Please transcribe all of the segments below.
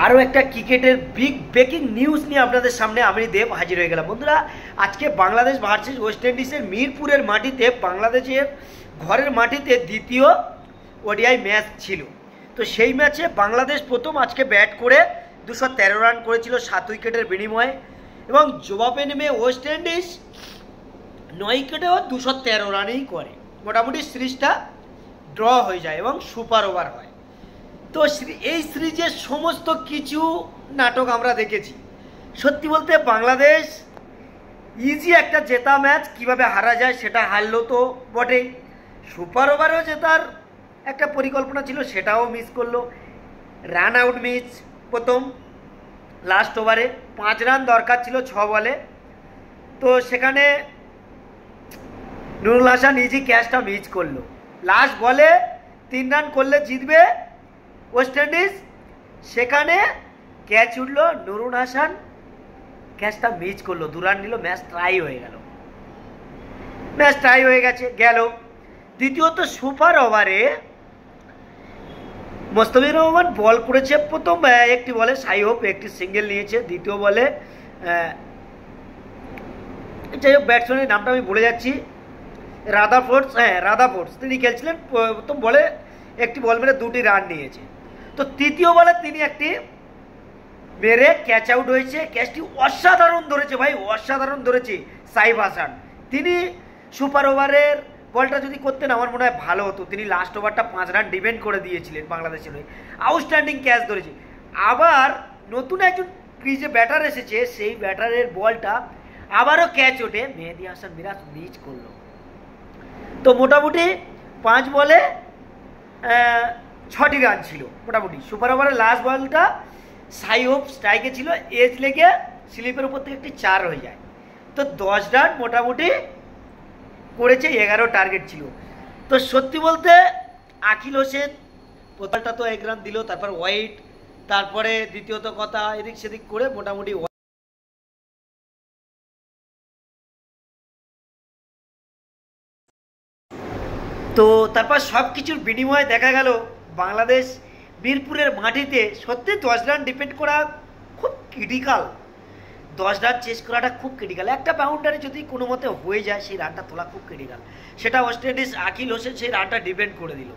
আরও একটা ক্রিকেটের বিগ ব্রেকিং নিউজ নিয়ে আপনাদের সামনে আমি দেব হাজির হয়ে গেলাম। বন্ধুরা, আজকে বাংলাদেশ ভার্সেস ওয়েস্ট ইন্ডিজের মিরপুরের মাটিতে, বাংলাদেশের ঘরের মাটিতে দ্বিতীয় ওডিআই ম্যাচ ছিল। তো সেই ম্যাচে বাংলাদেশ প্রথম আজকে ব্যাট করে 213 রান করেছিল 7 উইকেটের বিনিময়ে, এবং জবাবে নেমে ওয়েস্ট ইন্ডিজ 9 উইকেটেও 213 রানই করে। মোটামুটি সিরিজটা ড্র হয়ে যায় এবং সুপার ওভার হয়। তো এই সিরিজের সমস্ত কিছু নাটক আমরা দেখেছি। সত্যি বলতে বাংলাদেশ ইজি একটা জেতা ম্যাচ কিভাবে হারা যায় সেটা হারলো তো বটেই, সুপার ওভারও জেতার একটা পরিকল্পনা ছিল সেটাও মিস করলো। রান আউট মিস প্রথম লাস্ট ওভারে 5 রান দরকার ছিল 6 বলে, তো সেখানে নুরুল হাসান ইজি ক্যাচটা মিস করলো। লাস্ট বলে 3 রান করলে জিতবে ওয়েস্ট ইন্ডিজ, সেখানে ক্যাচ উঠলো, নুরুল হাসান ক্যাচটা মিস করলো, 2 রান নিল, ম্যাচ ট্রাই হয়ে গেল। ম্যাচ ট্রাই হয়ে গেল। দ্বিতীয়ত সুপার ওভারে মোস্তাফিজুর রহমান বল করেছে প্রথম একটি বলে, সাই হোপ একটি সিঙ্গেল নিয়েছে। দ্বিতীয় বলে যাই হোক ব্যাটসম্যানের নামটা আমি বলে যাচ্ছি, রাদারফোর্ড তিনি খেলছিলেন। প্রথম বলে একটি বল মেরে 2টি রান নিয়েছে। তো তৃতীয় বলে তিনি একটি মেরে ক্যাচ আউট হয়েছে। ক্যাচটি অসাধারণ ধরেছে ভাই, অসাধারণ ধরেছে সাইফ হাসান। তিনি সুপার ওভারের বলটা যদি করতেন আমার মনে হয় ভালো হতো। তিনি লাস্ট ওভারটা 5 রান ডিফেন্ড করে দিয়েছিলেন বাংলাদেশের হয়ে, আউটস্ট্যান্ডিং ক্যাচ ধরেছে। আবার নতুন একজন ক্রিজে ব্যাটার এসেছে, সেই ব্যাটারের বলটা আবারও ক্যাচ ওঠে, মেহেদী হাসান মিরাজ মিস করলো। তো মোটামুটি 5 বলে 6টি রান ছিল মোটামুটি। সুপার ওভারের লাস্ট বলটা সাই হোপ স্ট্রাইকে ছিল, এজ লেগে স্লিপের উপর থেকে একটি 4 হয়ে যায়। তো 10 রান মোটামুটি করেছে, 11 টার্গেট ছিল। তো সত্যি বলতে আকিল হোসেন প্রথমটা তো 1 রান দিল, তারপর ওয়াইড, তারপরে দ্বিতীয়ত কথা এদিক সেদিক করে মোটামুটি তো তারপর সব কিছুর বিনিময়ে দেখা গেল বাংলাদেশ মিরপুরের মাটিতে সত্যি 10 রান ডিপেন্ড করা খুব ক্রিটিক্যাল। 10 রান চেস করাটা খুব ক্রিটিক্যাল। একটা বাউন্ডারি যদি কোনো মতে হয়ে যায় সেই রানটা তোলা খুব ক্রিটিক্যাল। সেটা ওয়েস্ট ইন্ডিজ আকিল হোসেন সেই রানটা ডিপেন্ড করে দিল।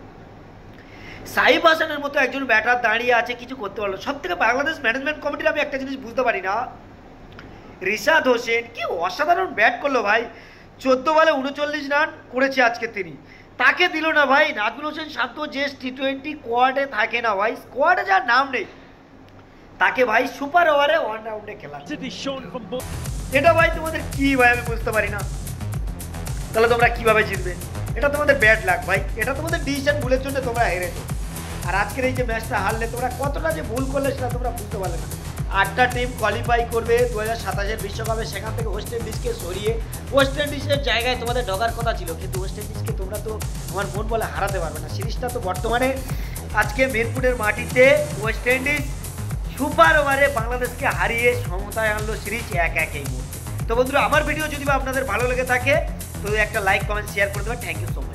সাইফ হাসানের মতো একজন ব্যাটার দাঁড়িয়ে আছে, কিছু করতে পারলো। সব থেকে বাংলাদেশ ম্যানেজমেন্ট কমিটির আমি একটা জিনিস বুঝতে পারি না, রিশাদ হোসেন কি অসাধারণ ব্যাট করলো ভাই। 14 বলে 39 রান করেছে আজকে তিনি, তাকে দিল না ভাই। নাজমুল হোসেন শান্ত যে T20 কোয়াডে থাকে না ভাই, স্কোয়াডে যার নাম নেই, তাকে ভাই সুপার ওভারে 1 রাউন্ডে খেলা। এটা ভাই তোমাদের কি ভাই আমি বুঝতে পারি না। তাহলে তোমরা কিভাবে জিতবে? এটা তোমাদের ব্যাড লাক ভাই, এটা তোমাদের ডিসিশন ভুলের জন্য তোমরা হেরেছো। আর আজকের এই যে ম্যাচটা হারলে তোমরা কতটা যে ভুল করলে সেটা তোমরা বুঝতে পারলে না। 8টা টিম কোয়ালিফাই করবে 2027-এর বিশ্বকাপে, সেখান থেকে ওয়েস্ট ইন্ডিজকে সরিয়ে ওয়েস্ট ইন্ডিজের জায়গায় তোমাদের ঢোকার কথা ছিল, কিন্তু ওয়েস্ট ইন্ডিজকে তোমরা তো আমার মন বলে হারাতে পারবে না। সিরিজটা তো বর্তমানে আজকে মিরপুরের মাটিতে ওয়েস্ট ইন্ডিজ সুপার ওভারে বাংলাদেশকে হারিয়ে সমতায় আনলো সিরিজ 1-1 এই মুহূর্তে। তো বন্ধুরা, আমার ভিডিও যদি আপনাদের ভালো লেগে থাকে তো একটা লাইক কমেন্ট শেয়ার করে দেবেন। Thank you so much.